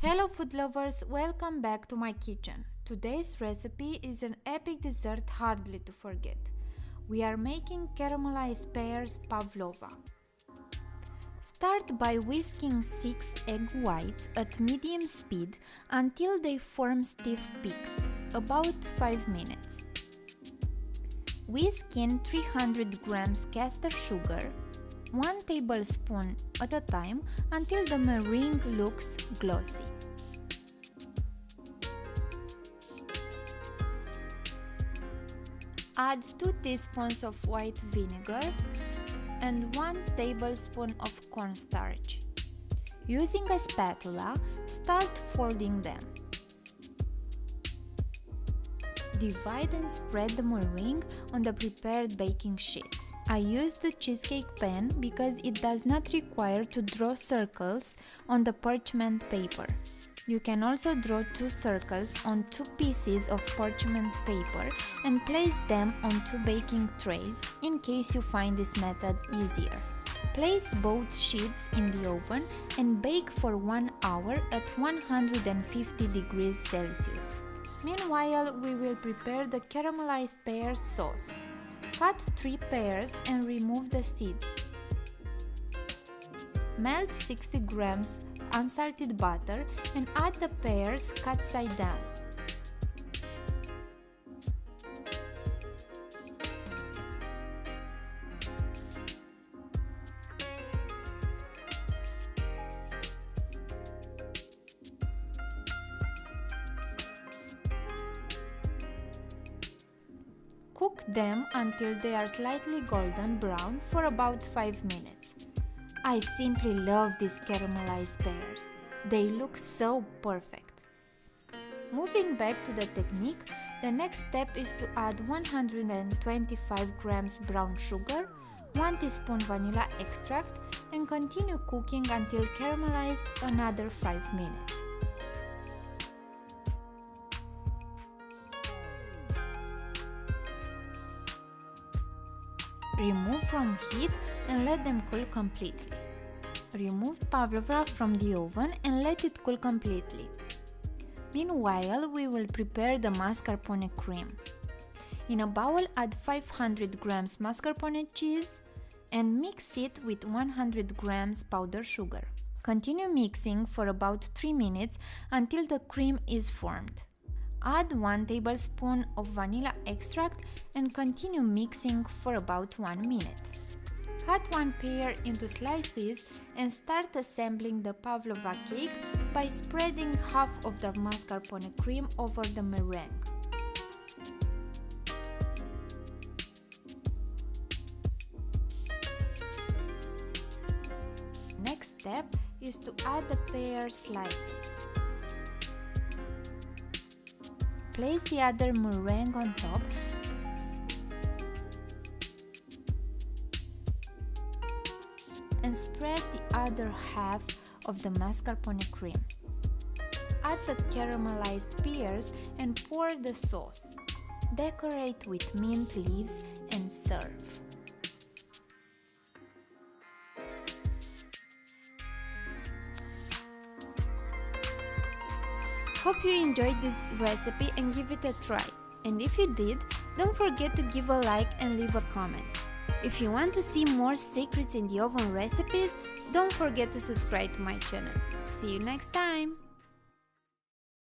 Hello food lovers, welcome back to my kitchen. Today's recipe is an epic dessert hardly to forget. We are making caramelized pears pavlova. Start by whisking 6 egg whites at medium speed until they form stiff peaks, about 5 minutes. Whisk in 300 grams caster sugar, 1 tablespoon at a time until the meringue looks glossy. Add 2 teaspoons of white vinegar and 1 tablespoon of cornstarch. Using a spatula, start folding them. Divide and spread the meringue on the prepared baking sheets. I used the cheesecake pan because it does not require to draw circles on the parchment paper. You can also draw 2 circles on 2 pieces of parchment paper and place them on 2 baking trays in case you find this method easier. Place both sheets in the oven and bake for 1 hour at 150 degrees Celsius. Meanwhile, we will prepare the caramelized pears sauce. Cut 3 pears and remove the seeds. Melt 60 grams unsalted butter and add the pears cut side down. Cook them until they are slightly golden brown for about 5 minutes. I simply love these caramelized pears. They look so perfect. Moving back to the technique, the next step is to add 125 grams brown sugar, 1 teaspoon vanilla extract and continue cooking until caramelized another 5 minutes. Remove from heat and let them cool completely. Remove pavlova from the oven and let it cool completely. Meanwhile, we will prepare the mascarpone cream. In a bowl, add 500 grams mascarpone cheese and mix it with 100 grams powdered sugar. Continue mixing for about 3 minutes until the cream is formed. Add 1 tablespoon of vanilla extract and continue mixing for about 1 minute. Cut 1 pear into slices and start assembling the pavlova cake by spreading half of the mascarpone cream over the meringue. Next step is to add the pear slices. Place the other meringue on top and spread the other half of the mascarpone cream. Add the caramelized pears and pour the sauce. Decorate with mint leaves and serve. Hope you enjoyed this recipe and give it a try. And if you did, don't forget to give a like and leave a comment. If you want to see more secrets in the oven recipes, don't forget to subscribe to my channel. See you next time!